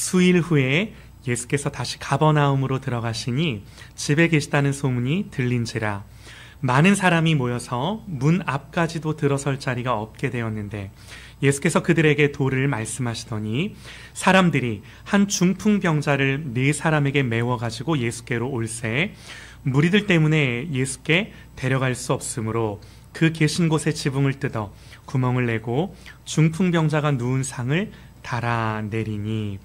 수일 후에 예수께서 다시 가버나움으로 들어가시니 집에 계시다는 소문이 들린지라. 많은 사람이 모여서 문 앞까지도 들어설 자리가 없게 되었는데 예수께서 그들에게 도를 말씀하시더니 사람들이 한 중풍병자를 4사람에게 메워가지고 예수께로 올세 무리들 때문에 예수께 데려갈 수 없으므로 그 계신 곳에 지붕을 뜯어 구멍을 내고 중풍병자가 누운 상을 달아내리니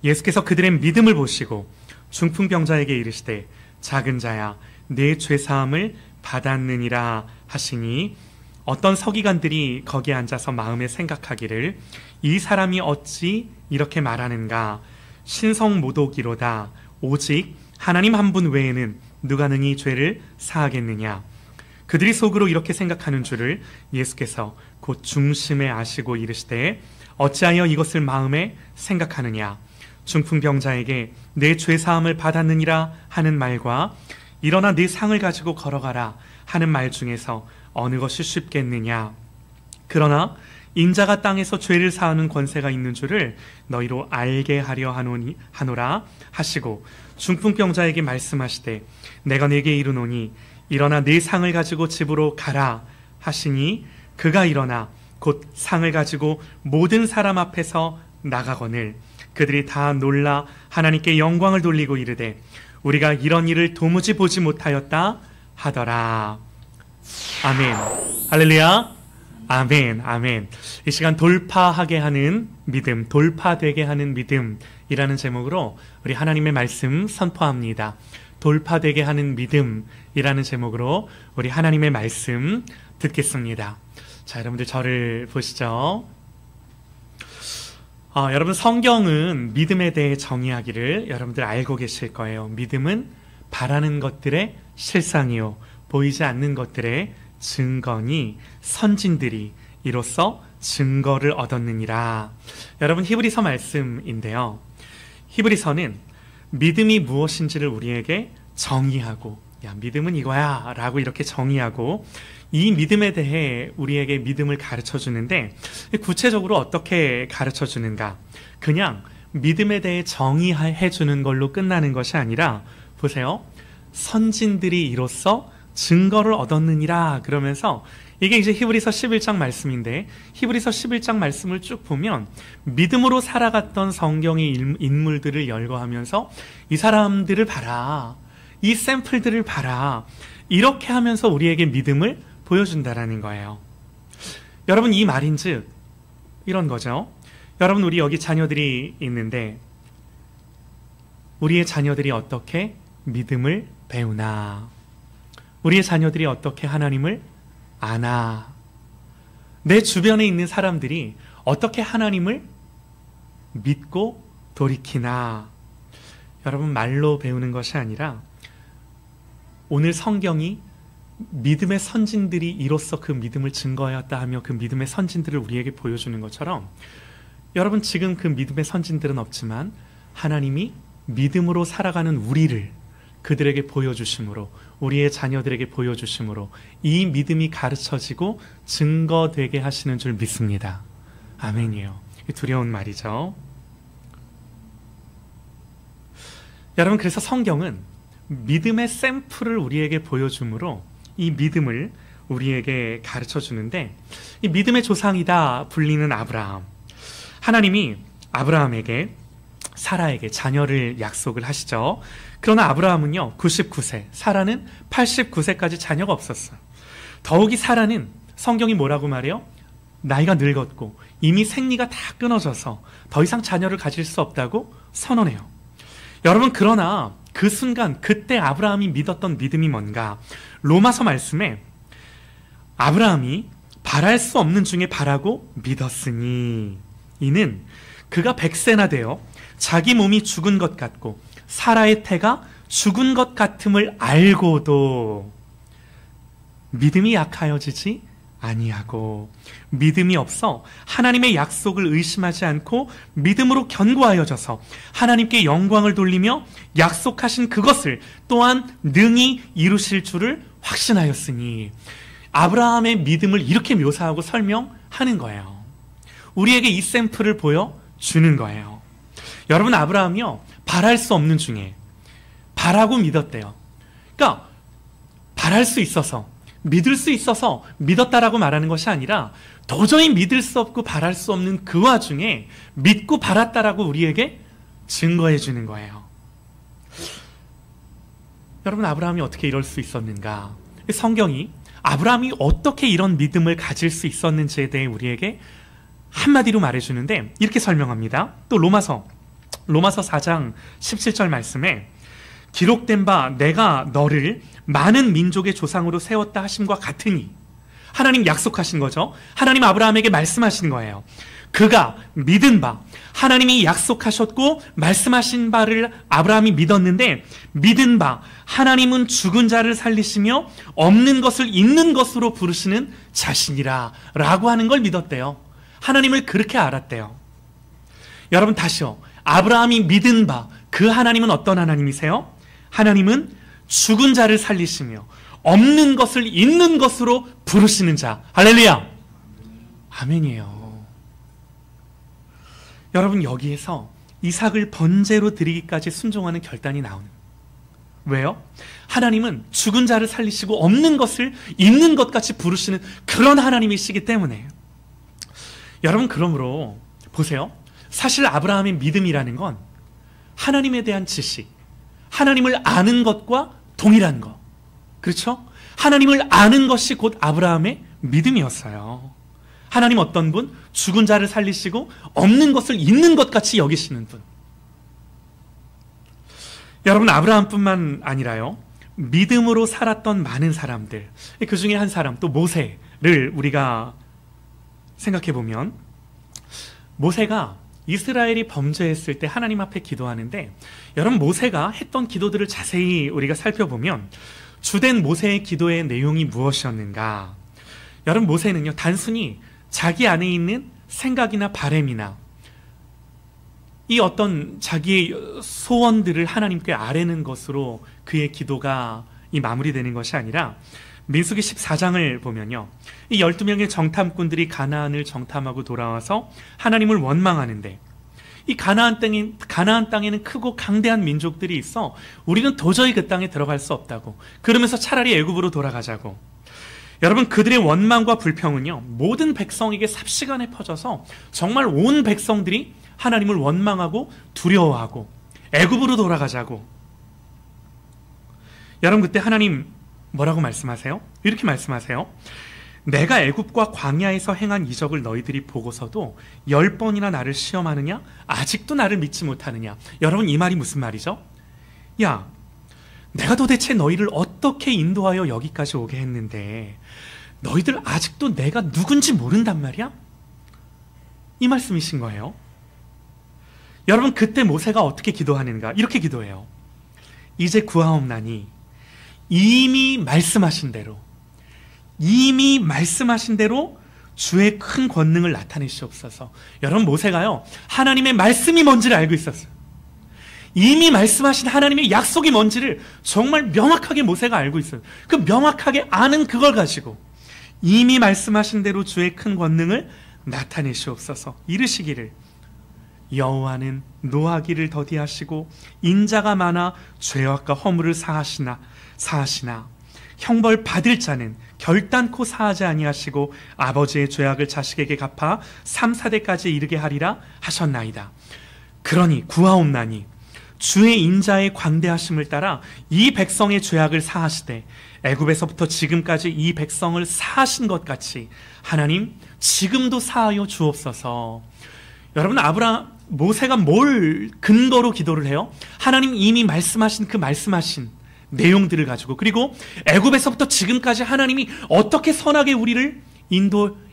예수께서 그들의 믿음을 보시고 중풍병자에게 이르시되 작은 자야 내 죄사함을 받았느니라 하시니 어떤 서기관들이 거기에 앉아서 마음에 생각하기를 이 사람이 어찌 이렇게 말하는가 신성모독이로다 오직 하나님 한 분 외에는 누가 능히 죄를 사하겠느냐. 그들이 속으로 이렇게 생각하는 줄을 예수께서 곧 중심에 아시고 이르시되 어찌하여 이것을 마음에 생각하느냐. 중풍병자에게 내 죄사함을 받았느니라 하는 말과 일어나 네 상을 가지고 걸어가라 하는 말 중에서 어느 것이 쉽겠느냐. 그러나 인자가 땅에서 죄를 사하는 권세가 있는 줄을 너희로 알게 하려 하노라 하시고 중풍병자에게 말씀하시되 내가 네게 이르노니 일어나 네 상을 가지고 집으로 가라 하시니 그가 일어나 곧 상을 가지고 모든 사람 앞에서 나가거늘 그들이 다 놀라 하나님께 영광을 돌리고 이르되 우리가 이런 일을 도무지 보지 못하였다 하더라. 아멘. 할렐루야. 아멘. 아멘. 이 시간 돌파하게 하는 믿음, 돌파되게 하는 믿음이라는 제목으로 우리 하나님의 말씀 선포합니다. 돌파되게 하는 믿음이라는 제목으로 우리 하나님의 말씀 듣겠습니다. 자, 여러분들 저를 보시죠. 여러분 성경은 믿음에 대해 정의하기를 여러분들 알고 계실 거예요. 믿음은 바라는 것들의 실상이요 보이지 않는 것들의 증거니 선진들이 이로써 증거를 얻었느니라. 여러분 히브리서 말씀인데요. 히브리서는 믿음이 무엇인지를 우리에게 정의하고 야 믿음은 이거야 라고 이렇게 정의하고 이 믿음에 대해 우리에게 믿음을 가르쳐 주는데 구체적으로 어떻게 가르쳐 주는가. 그냥 믿음에 대해 정의해 주는 걸로 끝나는 것이 아니라 보세요. 선진들이 이로써 증거를 얻었느니라 그러면서 이게 이제 히브리서 11장 말씀인데 히브리서 11장 말씀을 쭉 보면 믿음으로 살아갔던 성경의 인물들을 열거하면서 이 사람들을 봐라. 이 샘플들을 봐라. 이렇게 하면서 우리에게 믿음을 보여준다라는 거예요. 여러분 이 말인즉 이런 거죠. 여러분 우리 여기 자녀들이 있는데 우리의 자녀들이 어떻게 믿음을 배우나. 우리의 자녀들이 어떻게 하나님을 아나. 내 주변에 있는 사람들이 어떻게 하나님을 믿고 돌이키나. 여러분 말로 배우는 것이 아니라 오늘 성경이 믿음의 선진들이 이로써 그 믿음을 증거하였다 하며 그 믿음의 선진들을 우리에게 보여주는 것처럼 여러분 지금 그 믿음의 선진들은 없지만 하나님이 믿음으로 살아가는 우리를 그들에게 보여주심으로 우리의 자녀들에게 보여주심으로 이 믿음이 가르쳐지고 증거되게 하시는 줄 믿습니다. 아멘이에요. 두려운 말이죠. 여러분 그래서 성경은 믿음의 샘플을 우리에게 보여주므로 이 믿음을 우리에게 가르쳐 주는데 이 믿음의 조상이다 불리는 아브라함. 하나님이 아브라함에게 사라에게 자녀를 약속을 하시죠. 그러나 아브라함은요 99세, 사라는 89세까지 자녀가 없었어요. 더욱이 사라는 성경이 뭐라고 말해요? 나이가 늙었고 이미 생리가 다 끊어져서 더 이상 자녀를 가질 수 없다고 선언해요. 여러분 그러나 그 순간 그때 아브라함이 믿었던 믿음이 뭔가. 로마서 말씀에 아브라함이 바랄 수 없는 중에 바라고 믿었으니 이는 그가 100세나 되어 자기 몸이 죽은 것 같고 사라의 태가 죽은 것 같음을 알고도 믿음이 약하여지지 아니하고 믿음이 없어 하나님의 약속을 의심하지 않고 믿음으로 견고하여져서 하나님께 영광을 돌리며 약속하신 그것을 또한 능히 이루실 줄을 확신하였으니. 아브라함의 믿음을 이렇게 묘사하고 설명하는 거예요. 우리에게 이 샘플을 보여주는 거예요. 여러분, 아브라함이요, 바랄 수 없는 중에 바라고 믿었대요. 그러니까 바랄 수 있어서, 믿을 수 있어서 믿었다라고 말하는 것이 아니라 도저히 믿을 수 없고 바랄 수 없는 그 와중에 믿고 바랐다라고 우리에게 증거해 주는 거예요. 여러분, 아브라함이 어떻게 이럴 수 있었는가? 성경이 아브라함이 어떻게 이런 믿음을 가질 수 있었는지에 대해 우리에게 한마디로 말해주는데 이렇게 설명합니다. 또 로마서 4장 17절 말씀에 기록된 바 내가 너를 많은 민족의 조상으로 세웠다 하심과 같으니, 하나님 약속하신 거죠. 하나님 아브라함에게 말씀하신 거예요. 그가 믿은 바, 하나님이 약속하셨고 말씀하신 바를 아브라함이 믿었는데, 믿은 바 하나님은 죽은 자를 살리시며 없는 것을 있는 것으로 부르시는 자신이라 라고 하는 걸 믿었대요. 하나님을 그렇게 알았대요. 여러분, 다시요, 아브라함이 믿은 바 그 하나님은 어떤 하나님이세요? 하나님은 죽은 자를 살리시며 없는 것을 있는 것으로 부르시는 자. 할렐루야! 아멘이에요. 여러분, 여기에서 이삭을 번제로 드리기까지 순종하는 결단이 나오는. 왜요? 하나님은 죽은 자를 살리시고 없는 것을 있는 것 같이 부르시는 그런 하나님이시기 때문에. 여러분, 그러므로 보세요. 사실 아브라함의 믿음이라는 건 하나님에 대한 지식, 하나님을 아는 것과 동일한 것. 그렇죠? 하나님을 아는 것이 곧 아브라함의 믿음이었어요. 하나님 어떤 분? 죽은 자를 살리시고 없는 것을 있는 것 같이 여기시는 분. 여러분, 아브라함뿐만 아니라요, 믿음으로 살았던 많은 사람들, 그 중에 한 사람, 또 모세를 우리가 생각해 보면, 모세가 이스라엘이 범죄했을 때 하나님 앞에 기도하는데, 여러분, 모세가 했던 기도들을 자세히 우리가 살펴보면 주된 모세의 기도의 내용이 무엇이었는가? 여러분, 모세는요, 단순히 자기 안에 있는 생각이나 바램이나 이 어떤 자기의 소원들을 하나님께 아뢰는 것으로 그의 기도가 마무리되는 것이 아니라, 민수기 14장을 보면요, 이 12명의 정탐꾼들이 가나안을 정탐하고 돌아와서 하나님을 원망하는데, 이 가나안 땅에는 크고 강대한 민족들이 있어 우리는 도저히 그 땅에 들어갈 수 없다고, 그러면서 차라리 애굽으로 돌아가자고. 여러분, 그들의 원망과 불평은요, 모든 백성에게 삽시간에 퍼져서 정말 온 백성들이 하나님을 원망하고 두려워하고 애굽으로 돌아가자고. 여러분, 그때 하나님 뭐라고 말씀하세요? 이렇게 말씀하세요. 내가 애굽과 광야에서 행한 이적을 너희들이 보고서도 10번이나 나를 시험하느냐? 아직도 나를 믿지 못하느냐? 여러분, 이 말이 무슨 말이죠? 야, 내가 도대체 너희를 어떻게 인도하여 여기까지 오게 했는데 너희들 아직도 내가 누군지 모른단 말이야? 이 말씀이신 거예요. 여러분, 그때 모세가 어떻게 기도하는가? 이렇게 기도해요. 이제 구하옵나니 이미 말씀하신 대로 주의 큰 권능을 나타내시옵소서. 여러분, 모세가요, 하나님의 말씀이 뭔지를 알고 있었어요. 이미 말씀하신 하나님의 약속이 뭔지를 정말 명확하게 모세가 알고 있어요. 그 명확하게 아는 그걸 가지고 이미 말씀하신 대로 주의 큰 권능을 나타내시옵소서. 이르시기를 여호와는 노하기를 더디하시고 인자가 많아 죄악과 허물을 사하시나 형벌 받을 자는 결단코 사하지 아니하시고 아버지의 죄악을 자식에게 갚아 3, 4대까지 이르게 하리라 하셨나이다. 그러니 구하옵나니 주의 인자의 광대하심을 따라 이 백성의 죄악을 사하시되 애굽에서부터 지금까지 이 백성을 사하신 것 같이 하나님 지금도 사하여 주옵소서. 여러분, 모세가 뭘 근거로 기도를 해요? 하나님 이미 말씀하신 그 말씀하신 내용들을 가지고, 그리고 애굽에서부터 지금까지 하나님이 어떻게 선하게 우리를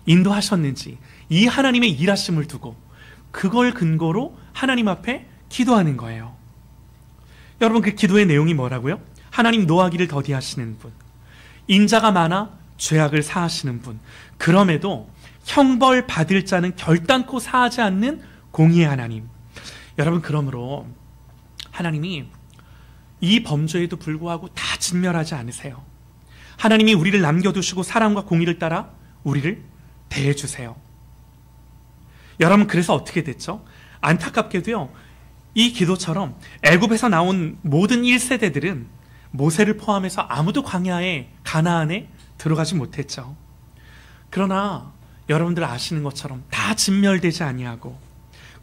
인도하셨는지 이 하나님의 일하심을 두고 그걸 근거로 하나님 앞에 기도하는 거예요. 여러분, 그 기도의 내용이 뭐라고요? 하나님 노하기를 더디하시는 분, 인자가 많아 죄악을 사하시는 분, 그럼에도 형벌 받을 자는 결단코 사하지 않는 공의의 하나님. 여러분, 그러므로 하나님이 이 범죄에도 불구하고 다 진멸하지 않으세요. 하나님이 우리를 남겨두시고 사랑과 공의를 따라 우리를 대해주세요. 여러분, 그래서 어떻게 됐죠? 안타깝게도요, 이 기도처럼 애굽에서 나온 모든 1세대들은 모세를 포함해서 아무도 광야에 가나안에 들어가지 못했죠. 그러나 여러분들 아시는 것처럼 다 진멸되지 아니하고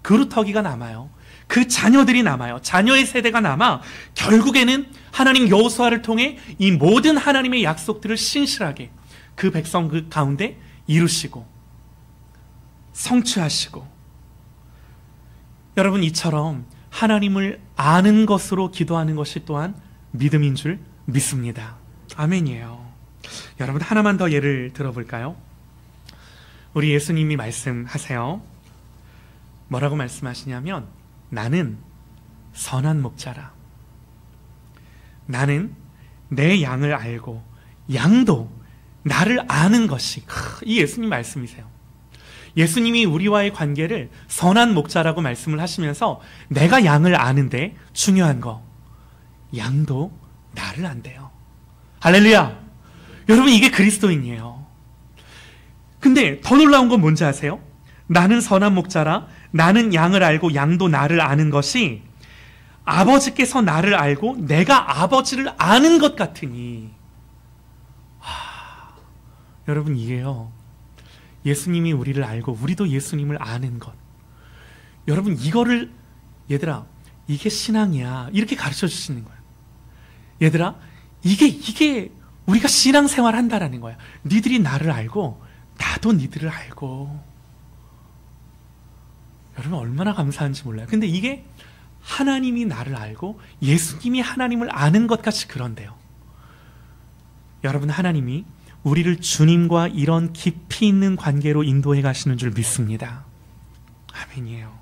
그루터기가 남아요. 그 자녀들이 남아요. 자녀의 세대가 남아 결국에는 하나님 여호수아를 통해 이 모든 하나님의 약속들을 신실하게 그 백성 그 가운데 이루시고 성취하시고, 여러분 이처럼 하나님을 아는 것으로 기도하는 것이 또한 믿음인 줄 믿습니다. 아멘이에요. 여러분 하나만 더 예를 들어볼까요? 우리 예수님이 말씀하세요. 뭐라고 말씀하시냐면 나는 선한 목자라. 나는 내 양을 알고 양도 나를 아는 것이, 이 예수님 말씀이세요. 예수님이 우리와의 관계를 선한 목자라고 말씀을 하시면서 내가 양을 아는데 중요한 거, 양도 나를 안대요. 할렐루야. 여러분 이게 그리스도인이에요. 근데 더 놀라운 건 뭔지 아세요? 나는 선한 목자라 나는 양을 알고 양도 나를 아는 것이 아버지께서 나를 알고 내가 아버지를 아는 것 같으니. 여러분 이게요, 예수님이 우리를 알고 우리도 예수님을 아는 것. 여러분 이거를, 얘들아 이게 신앙이야, 이렇게 가르쳐 주시는 거예요. 얘들아 이게 우리가 신앙생활 한다라는 거야. 니들이 나를 알고 나도 니들을 알고. 여러분 얼마나 감사한지 몰라요. 근데 이게 하나님이 나를 알고 예수님이 하나님을 아는 것 같이 그런데요. 여러분 하나님이 우리를 주님과 이런 깊이 있는 관계로 인도해 가시는 줄 믿습니다. 아멘이에요.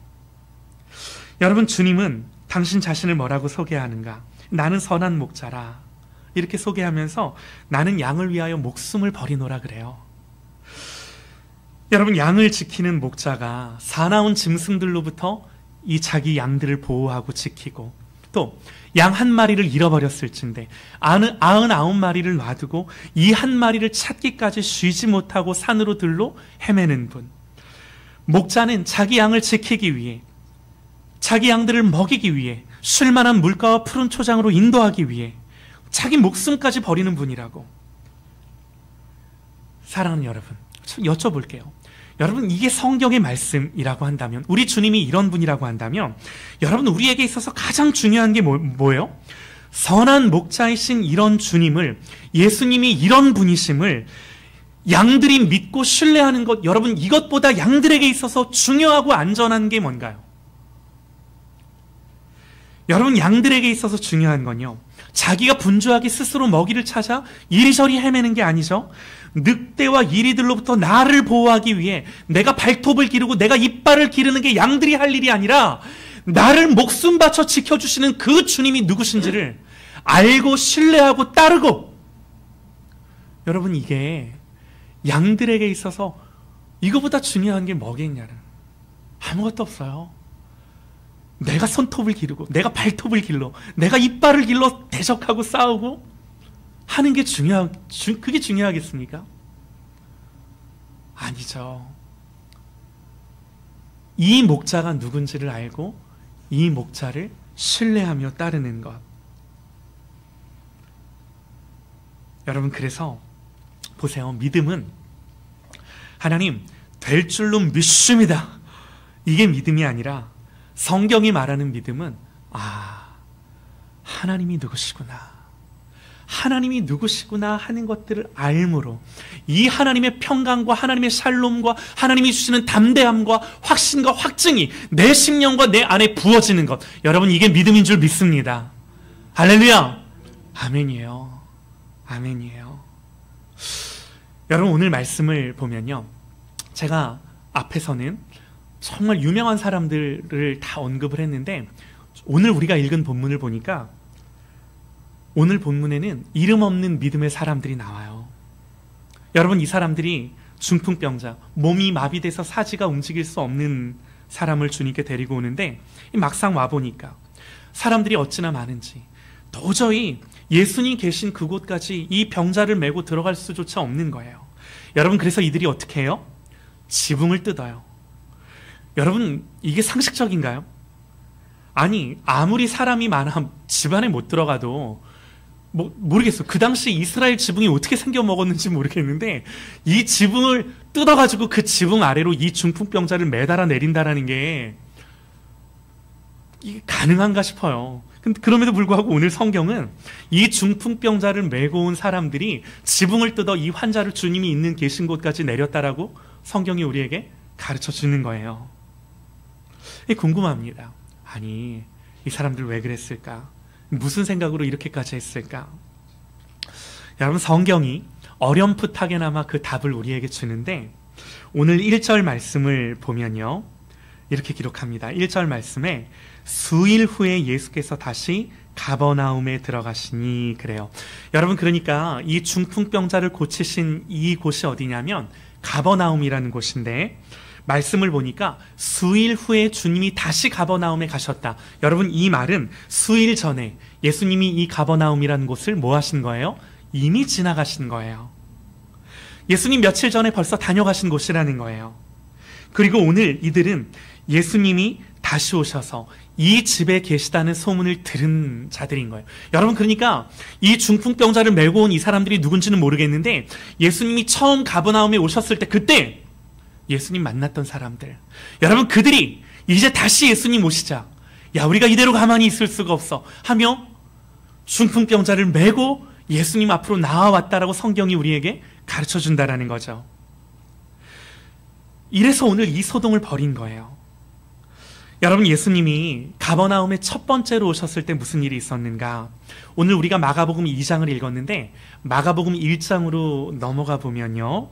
여러분 주님은 당신 자신을 뭐라고 소개하는가? 나는 선한 목자라 이렇게 소개하면서 나는 양을 위하여 목숨을 버리노라 그래요. 여러분 양을 지키는 목자가 사나운 짐승들로부터 이 자기 양들을 보호하고 지키고, 또 양 한 마리를 잃어버렸을진데 99마리를 놔두고 이 한 마리를 찾기까지 쉬지 못하고 산으로 들로 헤매는 분. 목자는 자기 양을 지키기 위해, 자기 양들을 먹이기 위해, 쉴만한 물가와 푸른 초장으로 인도하기 위해 자기 목숨까지 버리는 분이라고. 사랑하는 여러분, 여쭤볼게요. 여러분 이게 성경의 말씀이라고 한다면, 우리 주님이 이런 분이라고 한다면, 여러분 우리에게 있어서 가장 중요한 게 뭐예요? 선한 목자이신 이런 주님을, 예수님이 이런 분이심을 양들이 믿고 신뢰하는 것, 여러분 이것보다 양들에게 있어서 중요하고 안전한 게 뭔가요? 여러분 양들에게 있어서 중요한 건요, 자기가 분주하게 스스로 먹이를 찾아 이리저리 헤매는 게 아니죠. 늑대와 이리들로부터 나를 보호하기 위해 내가 발톱을 기르고 내가 이빨을 기르는 게 양들이 할 일이 아니라 나를 목숨 바쳐 지켜주시는 그 주님이 누구신지를 알고 신뢰하고 따르고. 여러분 이게 양들에게 있어서 이거보다 중요한 게 뭐겠냐는, 아무것도 없어요. 내가 손톱을 기르고 내가 발톱을 길러 내가 이빨을 길러 대적하고 싸우고 하는 게 그게 중요하겠습니까? 아니죠. 이 목자가 누군지를 알고 이 목자를 신뢰하며 따르는 것. 여러분 그래서 보세요. 믿음은 하나님 될 줄로 믿습니다, 이게 믿음이 아니라, 성경이 말하는 믿음은 하나님이 누구시구나, 하나님이 누구시구나 하는 것들을 알므로 이 하나님의 평강과 하나님의 샬롬과 하나님이 주시는 담대함과 확신과 확증이 내 심령과 내 안에 부어지는 것. 여러분 이게 믿음인 줄 믿습니다. 할렐루야. 아멘이에요. 아멘이에요. 여러분 오늘 말씀을 보면요, 제가 앞에서는 정말 유명한 사람들을 다 언급을 했는데, 오늘 우리가 읽은 본문을 보니까 오늘 본문에는 이름 없는 믿음의 사람들이 나와요. 여러분 이 사람들이 중풍병자, 몸이 마비돼서 사지가 움직일 수 없는 사람을 주님께 데리고 오는데, 막상 와보니까 사람들이 어찌나 많은지 도저히 예수님 계신 그곳까지 이 병자를 메고 들어갈 수조차 없는 거예요. 여러분 그래서 이들이 어떻게 해요? 지붕을 뜯어요. 여러분 이게 상식적인가요? 아니, 아무리 사람이 많아 집안에 못 들어가도 모르겠어. 그 당시 이스라엘 지붕이 어떻게 생겨 먹었는지 모르겠는데 이 지붕을 뜯어가지고 그 지붕 아래로 이 중풍병자를 매달아 내린다라는 게 이게 가능한가 싶어요. 근데 그럼에도 불구하고 오늘 성경은 이 중풍병자를 메고 온 사람들이 지붕을 뜯어 이 환자를 주님이 있는 계신 곳까지 내렸다라고 성경이 우리에게 가르쳐 주는 거예요. 궁금합니다. 아니, 이 사람들 왜 그랬을까? 무슨 생각으로 이렇게까지 했을까? 여러분, 성경이 어렴풋하게나마 그 답을 우리에게 주는데 오늘 1절 말씀을 보면요, 이렇게 기록합니다. 1절 말씀에 수일 후에 예수께서 다시 가버나움에 들어가시니 그래요. 여러분, 그러니까 이 중풍병자를 고치신 이 곳이 어디냐면 가버나움이라는 곳인데 말씀을 보니까 수일 후에 주님이 다시 가버나움에 가셨다. 여러분, 이 말은 수일 전에 예수님이 이 가버나움이라는 곳을 뭐 하신 거예요? 이미 지나가신 거예요. 예수님 며칠 전에 벌써 다녀가신 곳이라는 거예요. 그리고 오늘 이들은 예수님이 다시 오셔서 이 집에 계시다는 소문을 들은 자들인 거예요. 여러분, 그러니까 이 중풍병자를 메고 온 이 사람들이 누군지는 모르겠는데 예수님이 처음 가버나움에 오셨을 때 그때 예수님 만났던 사람들, 여러분, 그들이 이제 다시 예수님 오시자, 야, 우리가 이대로 가만히 있을 수가 없어 하며 중풍병자를 메고 예수님 앞으로 나아왔다라고 성경이 우리에게 가르쳐 준다라는 거죠. 이래서 오늘 이 소동을 벌인 거예요. 여러분, 예수님이 가버나움에 첫 번째로 오셨을 때 무슨 일이 있었는가? 오늘 우리가 마가복음 2장을 읽었는데 마가복음 1장으로 넘어가 보면요,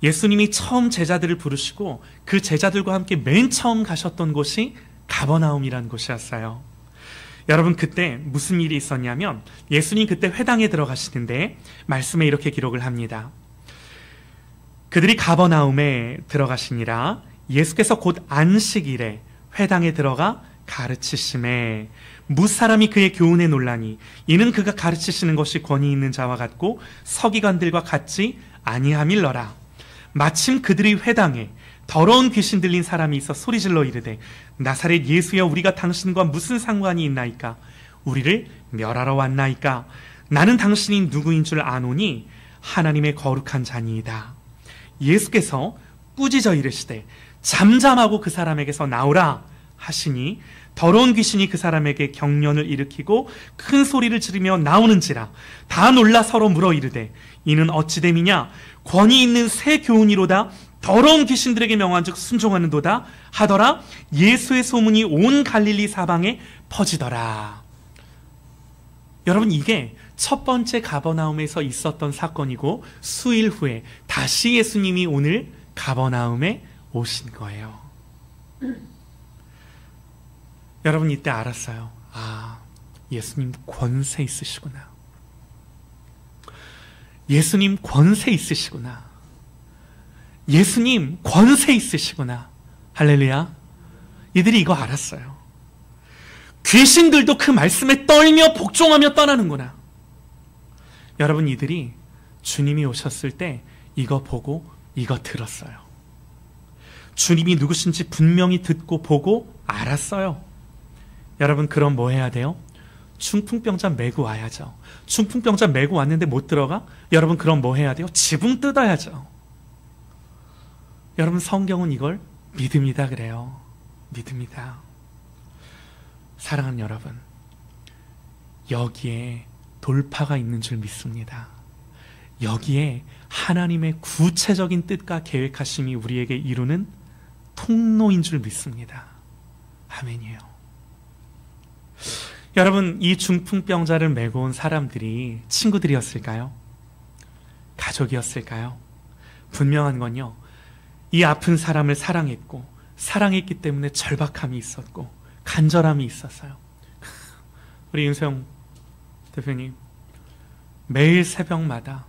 예수님이 처음 제자들을 부르시고 그 제자들과 함께 맨 처음 가셨던 곳이 가버나움이라는 곳이었어요. 여러분, 그때 무슨 일이 있었냐면 예수님 그때 회당에 들어가시는데 말씀에 이렇게 기록을 합니다. 그들이 가버나움에 들어가시니라. 예수께서 곧 안식일에 회당에 들어가 가르치심에 무사람이 그의 교훈에 놀라니 이는 그가 가르치시는 것이 권위 있는 자와 같고 서기관들과 같지 아니함일러라. 마침 그들의 회당에 더러운 귀신 들린 사람이 있어 소리질러 이르되 나사렛 예수여, 우리가 당신과 무슨 상관이 있나이까? 우리를 멸하러 왔나이까? 나는 당신이 누구인 줄 아노니 하나님의 거룩한 자니이다. 예수께서 꾸짖어 이르시되 잠잠하고 그 사람에게서 나오라 하시니 더러운 귀신이 그 사람에게 경련을 일으키고 큰 소리를 지르며 나오는지라. 다 놀라 서로 물어 이르되 이는 어찌 됨이냐? 권위 있는 새 교훈이로다. 더러운 귀신들에게 명한즉 순종하는도다 하더라. 예수의 소문이 온 갈릴리 사방에 퍼지더라. 여러분, 이게 첫 번째 가버나움에서 있었던 사건이고 수일 후에 다시 예수님이 오늘 가버나움에 오신 거예요. 여러분, 이때 알았어요. 아, 예수님 권세 있으시구나. 예수님 권세 있으시구나. 예수님 권세 있으시구나. 할렐루야. 이들이 이거 알았어요. 귀신들도 그 말씀에 떨며 복종하며 떠나는구나. 여러분, 이들이 주님이 오셨을 때 이거 보고 이거 들었어요. 주님이 누구신지 분명히 듣고 보고 알았어요. 여러분, 그럼 뭐 해야 돼요? 중풍병자 메고 와야죠. 중풍병자 메고 왔는데 못 들어가? 여러분, 그럼 뭐 해야 돼요? 지붕 뜯어야죠. 여러분, 성경은 이걸 믿음이다 그래요. 믿음이다. 사랑하는 여러분, 여기에 돌파가 있는 줄 믿습니다. 여기에 하나님의 구체적인 뜻과 계획하심이 우리에게 이루는 통로인 줄 믿습니다. 아멘이에요. 여러분, 이 중풍병자를 메고 온 사람들이 친구들이었을까요? 가족이었을까요? 분명한 건요, 이 아픈 사람을 사랑했고 사랑했기 때문에 절박함이 있었고 간절함이 있었어요. 우리 윤세영 대표님, 매일 새벽마다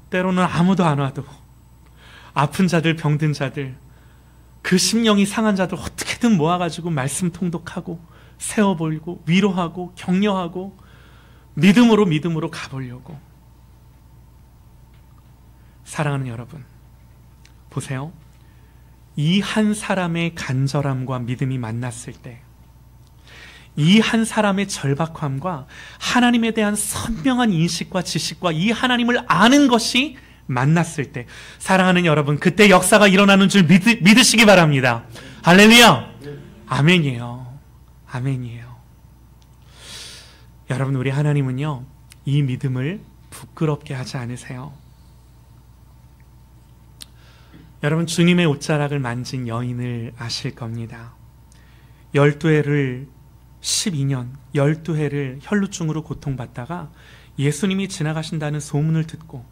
때로는 아무도 안 와도 아픈 자들, 병든 자들, 그 심령이 상한 자들 어떻게든 모아가지고 말씀 통독하고 세워보고 위로하고 격려하고 믿음으로 가보려고. 사랑하는 여러분, 보세요. 이 한 사람의 간절함과 믿음이 만났을 때 이 한 사람의 절박함과 하나님에 대한 선명한 인식과 지식과 이 하나님을 아는 것이 만났을 때, 사랑하는 여러분, 그때 역사가 일어나는 줄 믿으시기 바랍니다. 할렐루야! 아멘이에요. 아멘이에요. 여러분, 우리 하나님은요, 이 믿음을 부끄럽게 하지 않으세요. 여러분, 주님의 옷자락을 만진 여인을 아실 겁니다. 12해를 12년, 12해를 혈루증으로 고통받다가 예수님이 지나가신다는 소문을 듣고,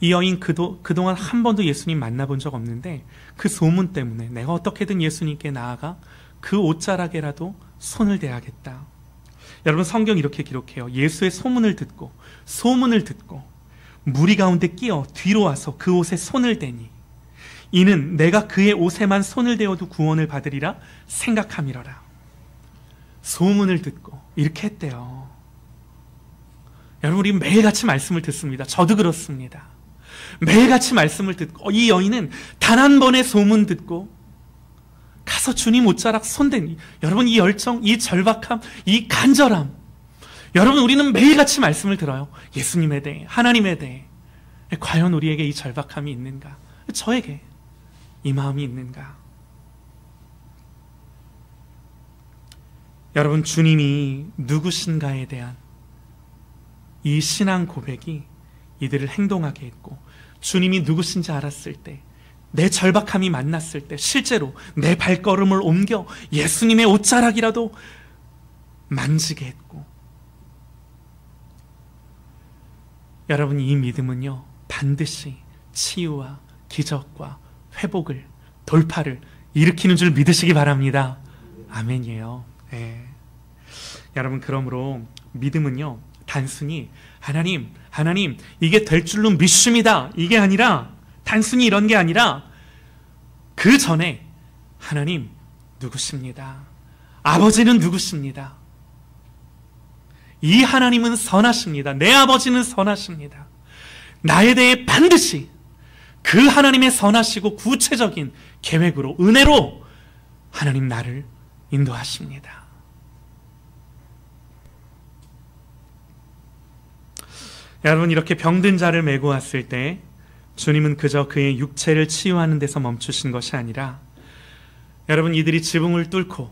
이 여인 그동안 한 번도 예수님 만나본 적 없는데 그 소문 때문에 내가 어떻게든 예수님께 나아가 그 옷자락에라도 손을 대야겠다. 여러분, 성경 이렇게 기록해요. 예수의 소문을 듣고 무리 가운데 끼어 뒤로 와서 그 옷에 손을 대니 이는 내가 그의 옷에만 손을 대어도 구원을 받으리라 생각함이러라. 소문을 듣고 이렇게 했대요. 여러분, 우리 매일같이 말씀을 듣습니다. 저도 그렇습니다. 매일같이 말씀을 듣고, 이 여인은 단 한 번의 소문 듣고 가서 주님 옷자락 손대니, 여러분, 이 열정, 이 절박함, 이 간절함, 여러분, 우리는 매일같이 말씀을 들어요. 예수님에 대해, 하나님에 대해. 과연 우리에게 이 절박함이 있는가? 저에게 이 마음이 있는가? 여러분, 주님이 누구신가에 대한 이 신앙 고백이 이들을 행동하게 했고, 주님이 누구신지 알았을 때, 내 절박함이 만났을 때 실제로 내 발걸음을 옮겨 예수님의 옷자락이라도 만지게 했고, 여러분, 이 믿음은요, 반드시 치유와 기적과 회복을, 돌파를 일으키는 줄 믿으시기 바랍니다. 아멘이에요. 네. 여러분, 그러므로 믿음은요, 단순히 하나님 이게 될 줄로 믿습니다, 이게 아니라, 단순히 이런 게 아니라 그 전에 하나님 누구십니다. 아버지는 누구십니다. 이 하나님은 선하십니다. 내 아버지는 선하십니다. 나에 대해 반드시 그 하나님의 선하시고 구체적인 계획으로, 은혜로 하나님 나를 인도하십니다. 여러분, 이렇게 병든 자를 메고 왔을 때 주님은 그저 그의 육체를 치유하는 데서 멈추신 것이 아니라, 여러분, 이들이 지붕을 뚫고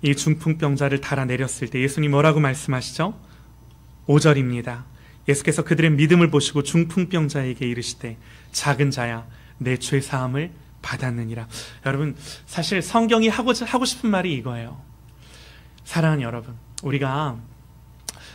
이 중풍병자를 달아내렸을 때 예수님 뭐라고 말씀하시죠? 5절입니다. 예수께서 그들의 믿음을 보시고 중풍병자에게 이르시되 작은 자야, 내 죄 사함을 받았느니라. 여러분, 사실 성경이 하고 싶은 말이 이거예요. 사랑하는 여러분, 우리가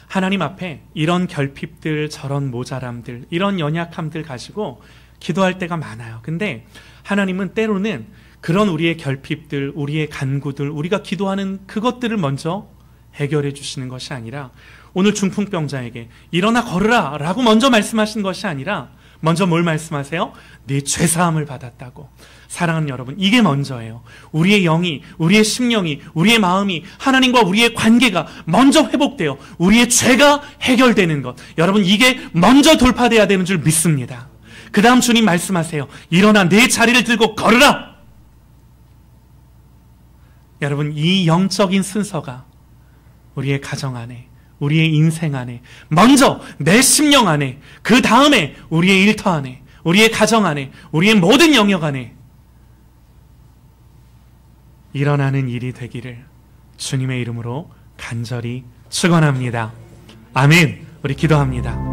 하나님 앞에 이런 결핍들, 저런 모자람들, 이런 연약함들 가지고 기도할 때가 많아요. 근데 하나님은 때로는 그런 우리의 결핍들, 우리의 간구들, 우리가 기도하는 그것들을 먼저 해결해 주시는 것이 아니라, 오늘 중풍병자에게 일어나 걸으라 라고 먼저 말씀하신 것이 아니라 먼저 뭘 말씀하세요? 네 죄사함을 받았다고. 사랑하는 여러분, 이게 먼저예요. 우리의 영이, 우리의 심령이, 우리의 마음이, 하나님과 우리의 관계가 먼저 회복돼요. 우리의 죄가 해결되는 것, 여러분, 이게 먼저 돌파돼야 되는 줄 믿습니다. 그 다음 주님 말씀하세요. 일어나 내 자리를 들고 걸으라. 여러분, 이 영적인 순서가 우리의 가정 안에, 우리의 인생 안에, 먼저 내 심령 안에, 그 다음에 우리의 일터 안에, 우리의 가정 안에, 우리의 모든 영역 안에 일어나는 일이 되기를 주님의 이름으로 간절히 축원합니다. 아멘. 우리 기도합니다.